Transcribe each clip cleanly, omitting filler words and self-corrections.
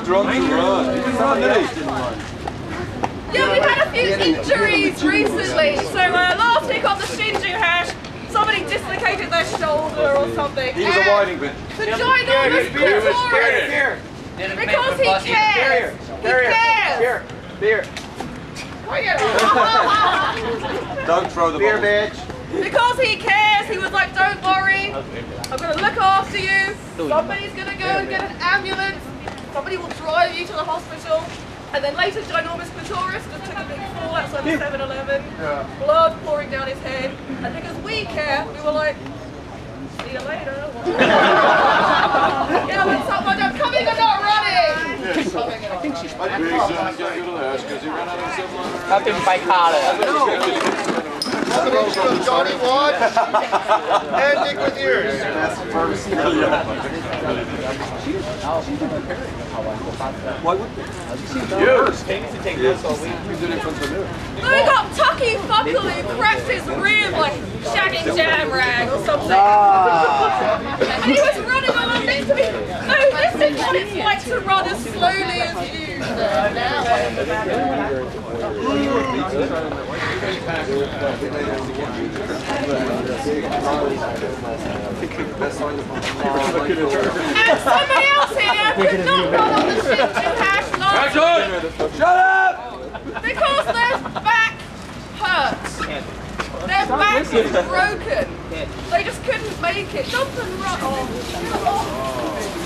drunk to run. He didn't run, did he? Yeah, we had a few injuries recently. So last week on the Shinju hash, somebody dislocated their shoulder or something. He was a whining bit. The ginormous clitoris. Because he cares. He cares. Beer. Don't throw the Beer, ball. bitch. Because he cares, he was like, don't worry, I'm going to look after you. Somebody's going to go and get an ambulance. Somebody will drive you to the hospital. And then later, ginormous clitoris just took a big fall outside the 7-Eleven. Blood pouring down his head. And because we care, we were like, see you later. Yeah, but someone, I'm coming and not running. I think she's got good ass because he ran out of something. 他เป็นไฟคาเลย Johnny Watt and Nick with ears. Why would they? Then we got Tucky Fuckle who cracked his rib like shagging jam rag or something. And he was running along next to me. No, this is what it's like to run as slowly as you. And somebody else here could not run on the Shinju hash last week. Shut up! Because their back hurts. Their back is broken. They just couldn't make it. Jump and run.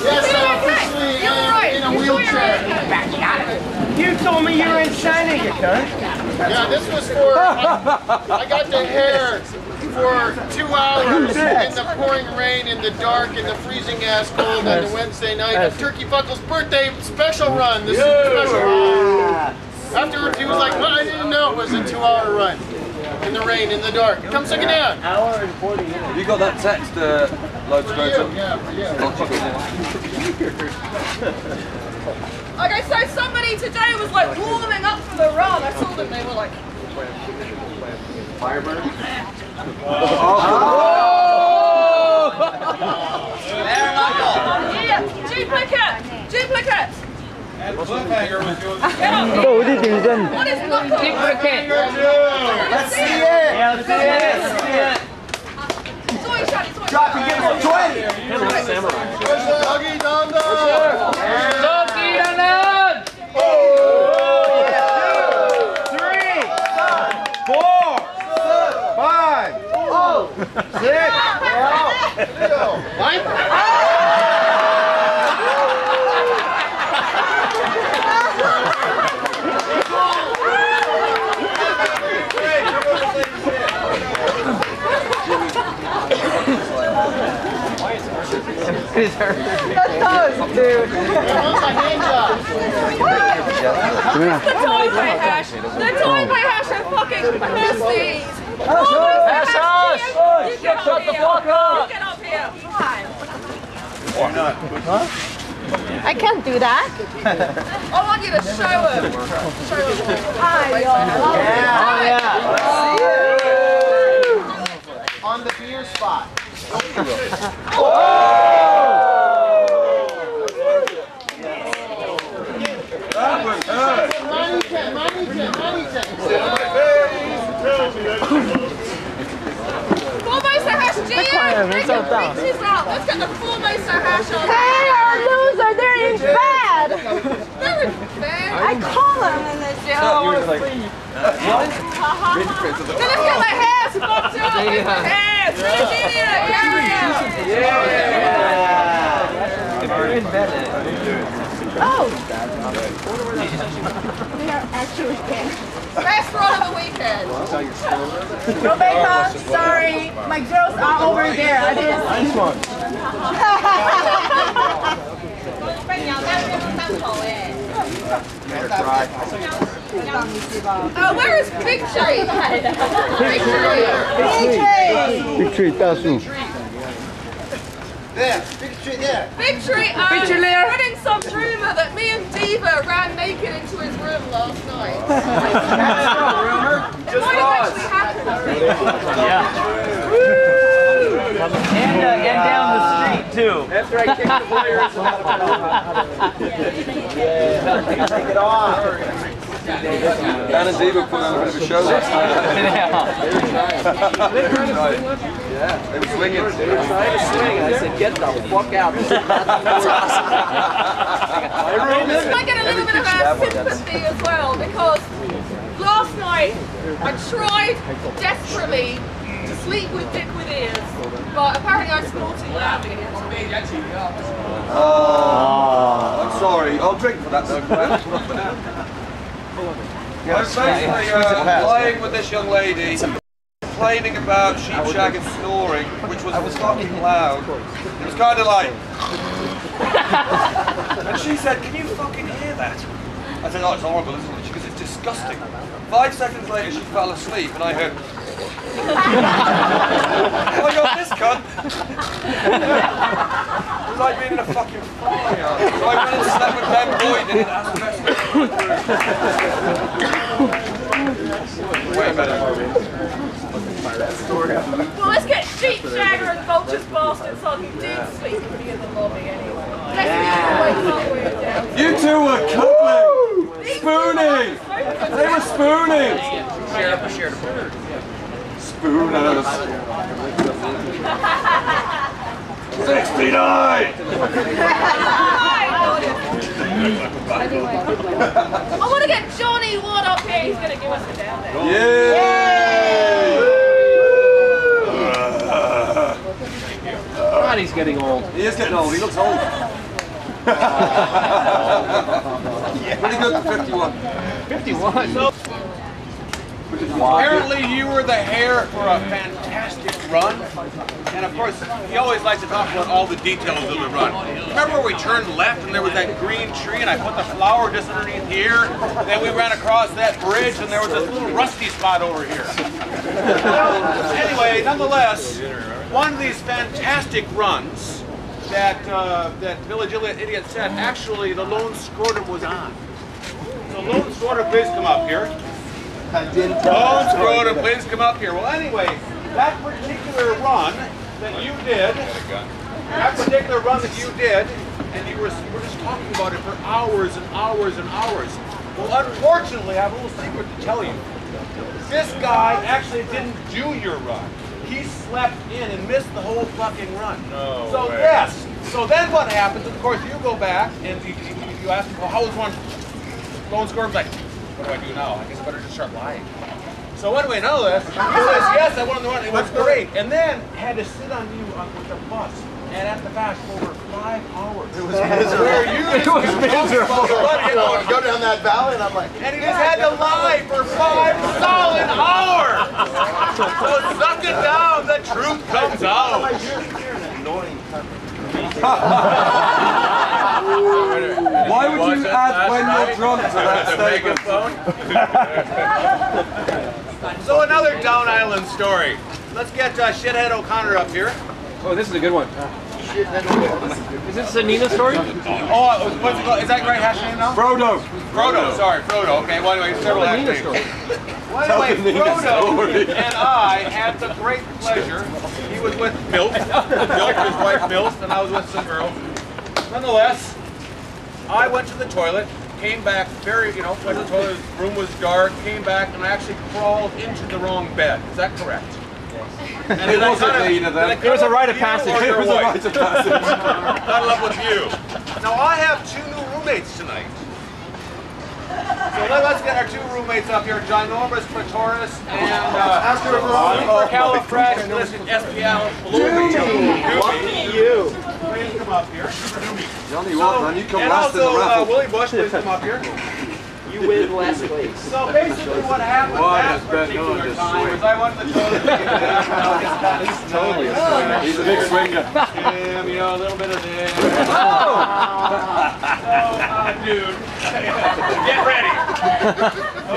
Yes, officially in a wheelchair. You told me you were in China, you cunt. Yeah, this was for, I got the hair for 2 hours in the pouring rain, in the dark, in the freezing ass cold on the Wednesday night of Turkey Fuckle's birthday special run. This is special run. Afterwards he was like, well, I didn't know it was a 2-hour run. In the rain, in the dark. Come suck it down. Hour and 40 minutes. You got that text, loads of Yeah, for you. Okay, so somebody today was like warming up for the run. I saw them, they were like... Firebird. Yeah, duplicate! Duplicate! cliffhanger was yours. Get up here! 어디 들전? What is knuckle? Duplicate. Let's see it. Yeah, let's see it. Soy shotty, soy Drop shotty. and give him 20. Doggy dong dong. Donkey Donuts. 'Cause her. That does, dude. The toy play hash. The toy play hash are fucking pussies. Hash us. You get Shut up the here. fuck up. You get up here. Fine. Why not? I can't do that. I want you to show him. Show him. Yeah. On the beer spot. That was hurt. Formosa hash, Gio. Bring the reaches out. Let's get the Formosa hash on. They are loser. They're in bed. They're in bed. I call them and they say, oh, I want to sleep. Then let's get the hair spotted up. With the hair. Finish idiot. Oh. We are actually dead. Best run of the weekend. Rebecca, sorry. My girls are over there. I didn't. Nice one. Where is Big Tree? Big tree, 大树. There, big tree there. Big Tree, spreading some rumor that me and Diva ran naked into his room last night. It might have actually happened. Yeah. And down the street too. After I kicked the players. Take it off. Dan and Diva put on a bit of a show last night. Yeah, they were swinging. They were trying to swing, and I said, get the fuck out. I get a little bit of sympathy as well, because last night I tried desperately to sleep with Dick with ears, but apparently I snored too loudly. Oh, I'm sorry. I'll drink for that though. I was basically playing with this young lady, complaining about sheep shagging snoring, which was fucking loud. It was kind of like... And she said, can you fucking hear that? I said, oh, it's horrible, isn't it? She goes, it's disgusting. 5 seconds later, she fell asleep, and I heard... Oh, I got this cunt! It was like being in a fucking fire. So I went and slept with Ben Boyd and way better. Well, let's get Sheep Shagger and Vulture's Bastard so you do sleep in the lobby anyway. You two were cuddling! Spooning! They were spooning! Spooners! 69! I want to get Johnny Watt up here. He's going to give us a down there. Yay! God, he's getting old. He is getting old. He looks old. Pretty good for 51. 51. Apparently you were the hair for a fantastic run, and of course he always likes to talk about all the details of the run. Remember where we turned left and there was that green tree and I put the flower just underneath here? Then we ran across that bridge and there was this little rusty spot over here. Well, anyway, nonetheless, one of these fantastic runs that Village Idiot said, actually the lone scrotum was on. So lone scrotum, please come up here. Lone scrotum, please come up here. Well, anyway, that particular run that you did, and you were just talking about it for hours and hours and hours. Well, unfortunately, I have a little secret to tell you. This guy actually didn't do your run. He slept in and missed the whole fucking run. No so way. Yes. So then what happens? Of course, you go back and you ask him, well, how was one? Lone scrotum's like, what do I do now? I guess I better just start lying. So anyway, nonetheless, he says, yes, I won the run. It was great. And then had to sit on you with the bus and at the back for over 5 hours. It was miserable. Go down that valley and I'm like, And he just had to lie for 5 solid hours. So suck it down. The truth comes out. Why would you add when you're drunk to that statement? So another Down Island story. Let's get Shithead O'Connor up here. Oh, this is a good one. Is this a Nina story? Oh, what's it called? Is that right hash name now? Frodo. Frodo, sorry, Frodo. Okay, well anyway, several hash names. Well anyway, Frodo and I had the great pleasure. He was with Milt, his wife Milt, and I was with some girl. Nonetheless, I went to the toilet, came back went to the toilet, the room was dark, came back, and I actually crawled into the wrong bed. Is that correct? And It wasn't Nina then. It was a rite of passage. It was a rite of passage. I love with you. Now I have 2 new roommates tonight. So let's get our 2 roommates up here, Ginormous Clitoris and Califrax, listen, SPL, Lucky you. Please come up here. Johnny Watt, man, you come and last in the also, raffle. Willie Bush, please come up here. You win last place. So basically what happened that particular time was I went to the toilet to get Totally. He's a big swinger. a little bit of this. Dude. Get ready.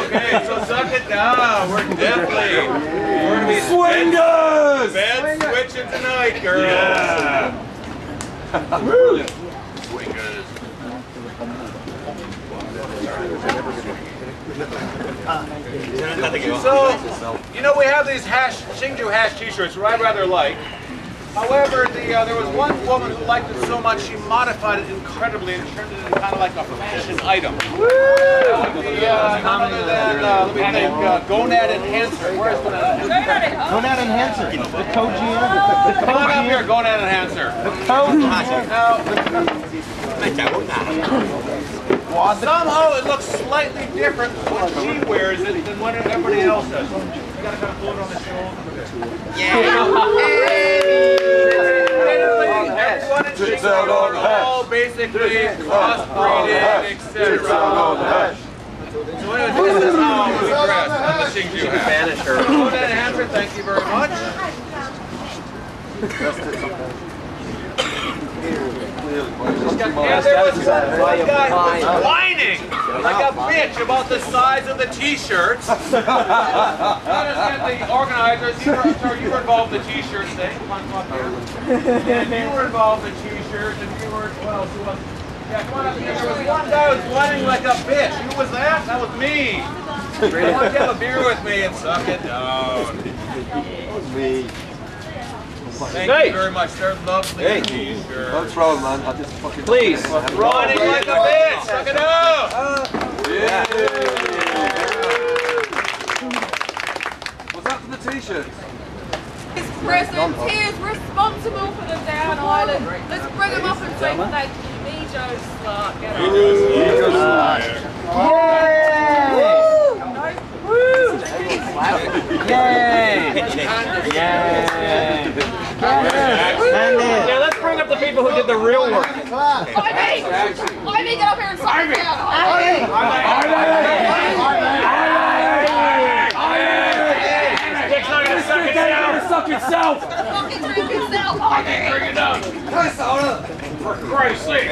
Okay, so suck it down. We're going to be Swingers! bed switching tonight, girls. Yeah. Brilliant. Swingers. So, we have these Xingju hash t-shirts, which I rather like. However, there was one woman who liked it so much she modified it incredibly and turned it into kind of like a fashion item. That would be none other than, let me think, Gonad Enhancer. Where's Gonad Enhancer? Gonad Enhancer. The co-GM. Come on up here, Gonad Enhancer. Now, somehow it looks slightly different when she wears it than when everybody else does. You gotta kind of pull it on the shoulder. Everyone in Chicago are all basically crossbreeding, etc. So anyways, this is how we dress on the Xingju hat. Gonad Enhancer, thank you very much. Yeah, there was one guy who was whining like a bitch about the size of the t-shirts. I understand the organizers, you were involved in the t-shirt thing. Come on up here. And you were involved in t-shirts, and you were, what else? Who was? Yeah, come on up here. There was one guy who was whining like a bitch. Who was that? That was me. Why don't you have a beer with me and suck it down? Thank you very much. They're lovely t-shirts. Don't throw them, man. I just fucking... Please. Running like a bitch. Suck it out. Yeah. What's that for the t-shirts? His present, he is responsible for the Down Island. Let's bring him up and say thank you. Mijo Slark. Get on. Mijo Slark. Yeah, let's bring up the people who did the real work. Ivy, get up here and suck it down. Dick's not gonna suck it down. Suck itself. He's gonna fucking drink himself. Bring it up. For Christ's sake.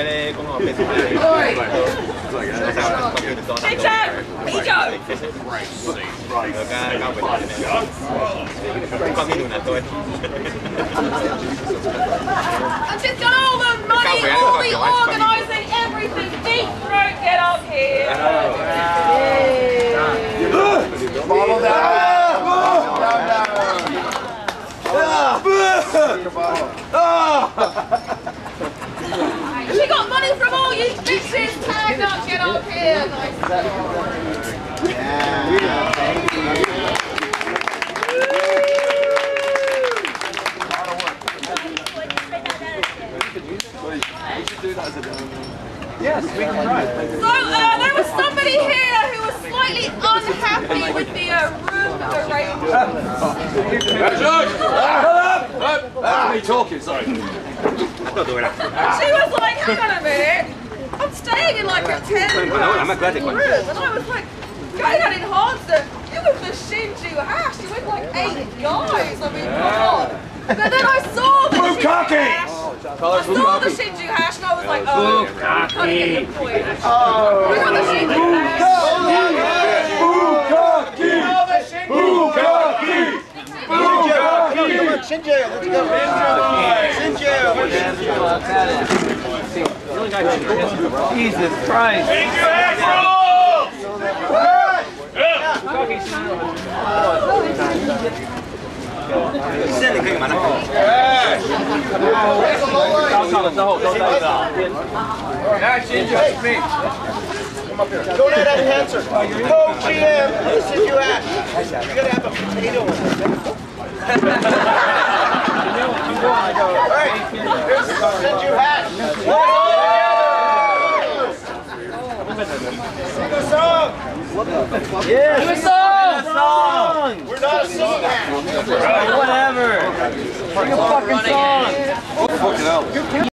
Chicho! Mijo! And she's got all the money, all the organising, everything. Deep throat, get up here. Bottle down. She got money from all you bitches. Tag up, get up here. Nice. Yes, we can try. So there was somebody here who was slightly unhappy with the room arrangement. That's me talking, sorry. She was like, hang on a minute, I'm staying in like a 10-room room. And I was like, going on Enhancer, you with the Xingju hash, you with like 8 guys, I mean, come on. But then I saw the Xingju hash. I saw the Xingju hash and I was like, oh, I can't get the point. We got the Xingju hash. Xingju, let's go. Xingju. Jesus Christ. Xingju hash roll! Gonad Enhancer. Co-GM. This is you at. You're gonna have a potato in it. Alright, here's the Xingju hat. Sing a song! Yeah, sing a song! We're not a singing hat. Whatever. Sing a fucking song. Fucking hell.